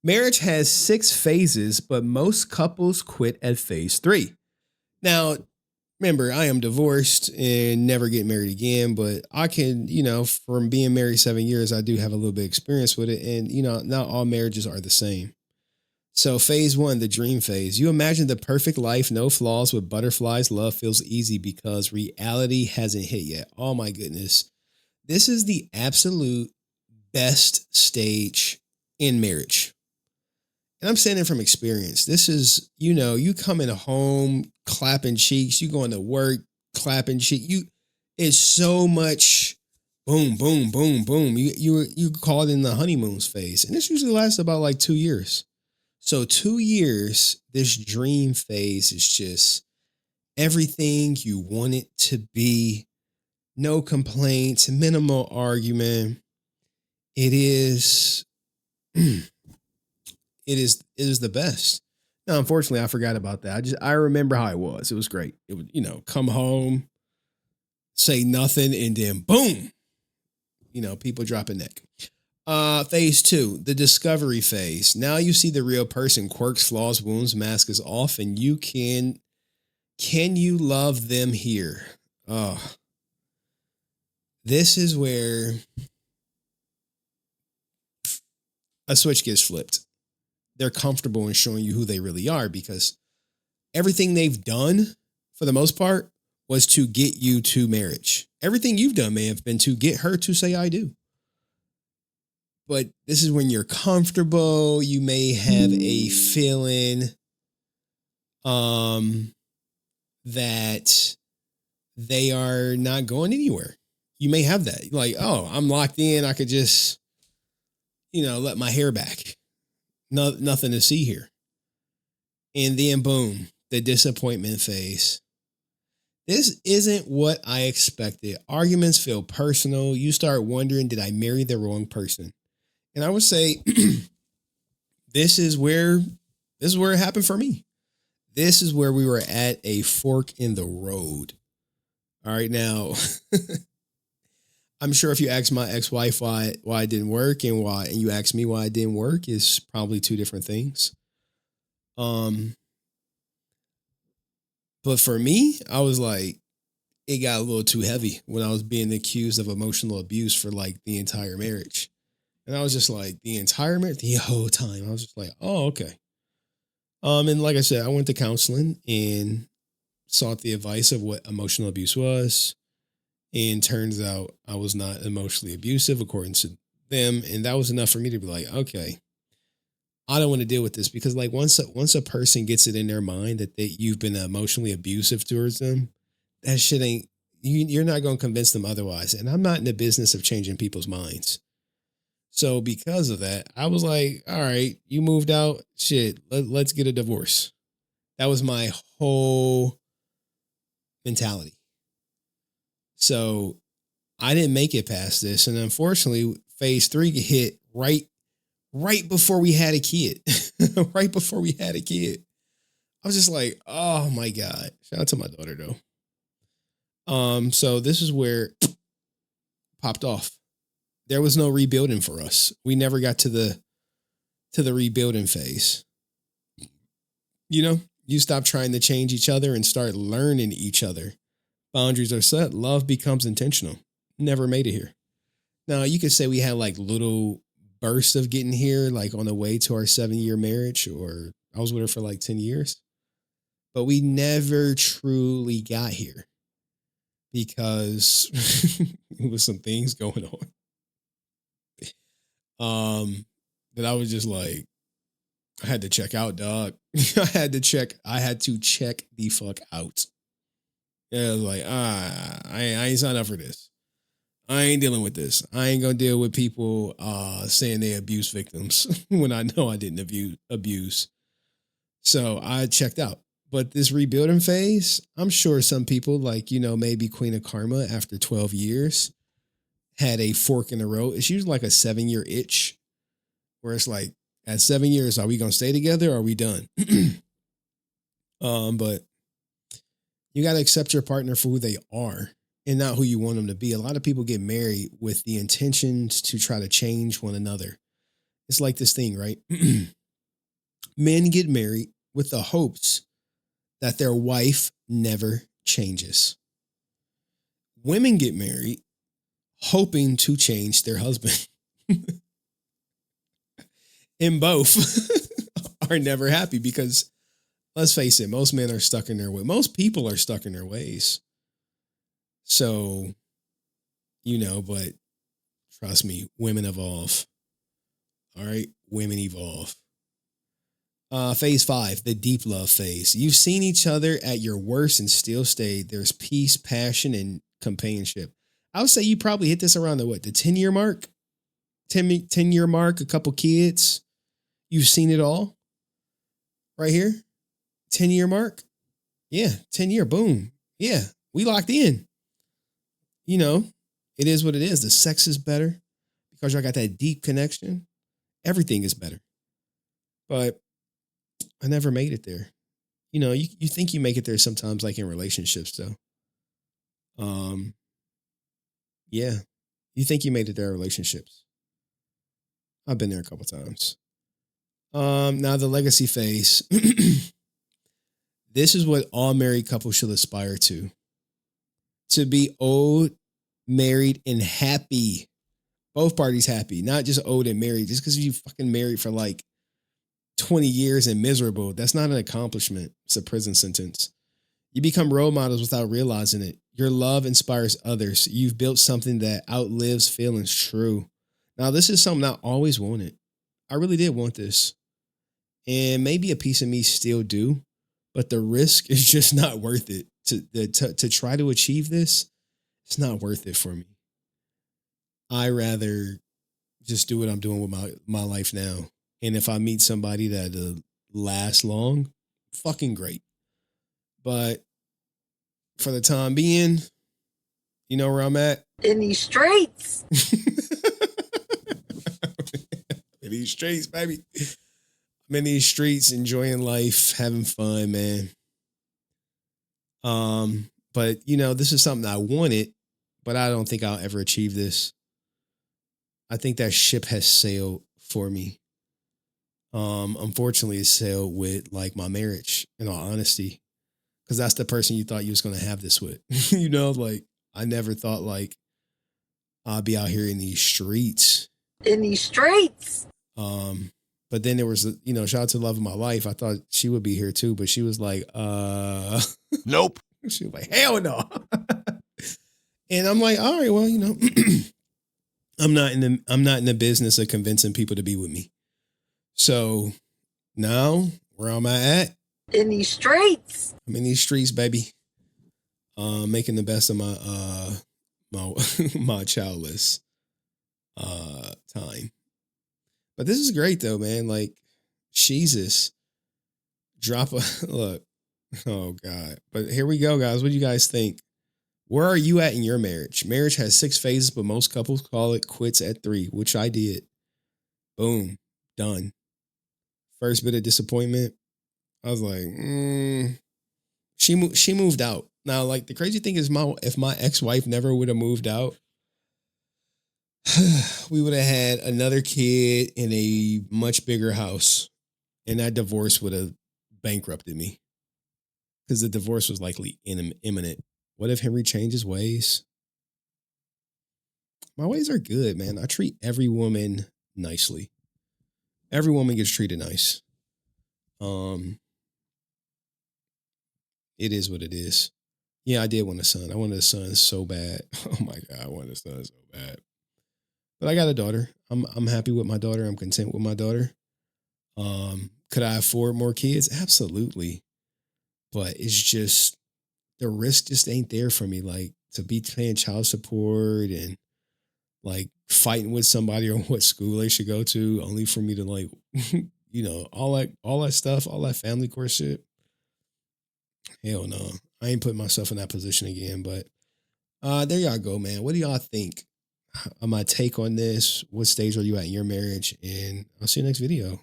Marriage has 6 phases, but most couples quit at phase 3. Now, remember, I am divorced and never get married again, but I can, from being married 7 years, I do have a little bit of experience with it. And, not all marriages are the same. So, phase 1, the dream phase. You imagine the perfect life, no flaws with butterflies. Love feels easy because reality hasn't hit yet. Oh, my goodness. This is the absolute best stage in marriage. And I'm saying it from experience. This is, you coming home, clapping cheeks, you going to work, clapping cheeks. It's so much boom, boom, boom, boom. You call it in the honeymoons phase. And this usually lasts about like 2 years. So 2 years, this dream phase is just everything you want it to be. No complaints, minimal argument. It is it is the best. Now, unfortunately, I forgot about that. I remember how it was. It was great. It would, come home, say nothing, and then boom, people drop a neck. Phase 2, the discovery phase. Now you see the real person, quirks, flaws, wounds, mask is off, and you can you love them here? Oh, this is where a switch gets flipped. They're comfortable in showing you who they really are because everything they've done, for the most part, was to get you to marriage. Everything you've done may have been to get her to say, I do. But this is when you're comfortable. You may have a feeling that they are not going anywhere. You may have that. Like, oh, I'm locked in. I could just, let my hair back. No, nothing to see here. And then boom, the disappointment phase. This isn't what I expected. Arguments feel personal. You start wondering, did I marry the wrong person? And I would say this is where it happened for me. This is where we were at a fork in the road. All right, now I'm sure if you ask my ex-wife why it didn't work and you ask me why it didn't work, is probably two different things. But for me, I was like, it got a little too heavy when I was being accused of emotional abuse for like the entire marriage. And I was just like, the entire marriage, the whole time. I was just like, oh, okay. And like I said, I went to counseling and sought the advice of what emotional abuse was. And turns out I was not emotionally abusive according to them. And that was enough for me to be like, okay, I don't want to deal with this because like once a person gets it in their mind that you've been emotionally abusive towards them, that shit ain't, you're not going to convince them otherwise. And I'm not in the business of changing people's minds. So because of that, I was like, all right, you moved out. Shit, let's get a divorce. That was my whole mentality. So I didn't make it past this. And unfortunately, phase 3 hit right before we had a kid. Right before we had a kid. I was just like, oh my God. Shout out to my daughter though. So this is where it popped off. There was no rebuilding for us. We never got to the rebuilding phase. You stop trying to change each other and start learning each other. Boundaries are set. Love becomes intentional. Never made it here. Now, you could say we had like little bursts of getting here, like on the way to our 7-year marriage, or I was with her for like 10 years. But we never truly got here because there was some things going on. That I was just like, I had to check out, dog. I had to check the fuck out. Yeah, I was like, I ain't signed up for this. I ain't dealing with this. I ain't gonna deal with people saying they abuse victims when I know I didn't abuse. So I checked out. But this rebuilding phase, I'm sure some people like, maybe Queen of Karma after 12 years had a fork in the road. It's usually like a 7-year itch where it's like, at 7 years, are we going to stay together or are we done? But you got to accept your partner for who they are and not who you want them to be. A lot of people get married with the intentions to try to change one another. It's like this thing, right? Men get married with the hopes that their wife never changes. Women get married hoping to change their husband. And both are never happy because let's face it, most men are stuck in their way. Most people are stuck in their ways. So, but trust me, women evolve. All right, women evolve. Phase 5, the deep love phase. You've seen each other at your worst and still stayed. There's peace, passion, and companionship. I would say you probably hit this around the 10-year mark? 10-year mark, a couple kids. You've seen it all right here. 10-year mark. Yeah, 10-year, boom. Yeah, we locked in. It is what it is. The sex is better because y'all got that deep connection. Everything is better. But I never made it there. You think you make it there sometimes, like in relationships, though. Yeah, you think you made it there in relationships. I've been there a couple times. Now the legacy phase. This is what all married couples should aspire to. To be old, married, and happy. Both parties happy, not just old and married. Just because you fucking married for like 20 years and miserable, that's not an accomplishment. It's a prison sentence. You become role models without realizing it. Your love inspires others. You've built something that outlives feelings true. Now, this is something I always wanted. I really did want this. And maybe a piece of me still do, but the risk is just not worth it. To try to achieve this, it's not worth it for me. I rather just do what I'm doing with my life now. And if I meet somebody that'll last long, fucking great. But for the time being, you know where I'm at? In these streets. In these streets, baby. I'm in these streets enjoying life, having fun, man. But this is something I wanted, but I don't think I'll ever achieve this. I think that ship has sailed for me. Unfortunately, it sailed with like my marriage, in all honesty, because that's the person you thought you was going to have this with. Like I never thought like I'd be out here in these streets. In these streets. But then there was, shout out to the love of my life. I thought she would be here too, but she was like, nope. She was like, hell no. And I'm like, all right, well, I'm not in the business of convincing people to be with me. So now where am I at? In these streets. I'm in these streets, baby. Making the best of my childless time. But this is great though, man. Like, Jesus. Look. Oh God. But here we go, guys. What do you guys think? Where are you at in your marriage? Marriage has 6 phases, but most couples call it quits at 3, which I did. Boom. Done. First bit of disappointment. I was like, she moved out. Now, like the crazy thing is if my ex-wife never would have moved out, we would have had another kid in a much bigger house. And that divorce would have bankrupted me. Because the divorce was likely imminent. What if Henry changed his ways? My ways are good, man. I treat every woman nicely. Every woman gets treated nice. It is what it is. Yeah, I did want a son. I wanted a son so bad. Oh my God, I wanted a son so bad. But I got a daughter. I'm happy with my daughter. I'm content with my daughter. Could I afford more kids? Absolutely. But it's just the risk just ain't there for me. Like to be paying child support and like fighting with somebody on what school they should go to, only for me to like, all that stuff, all that family court shit. Hell no. I ain't putting myself in that position again. But there y'all go, man. What do y'all think? My take on this? What stage are you at in your marriage? And I'll see you next video.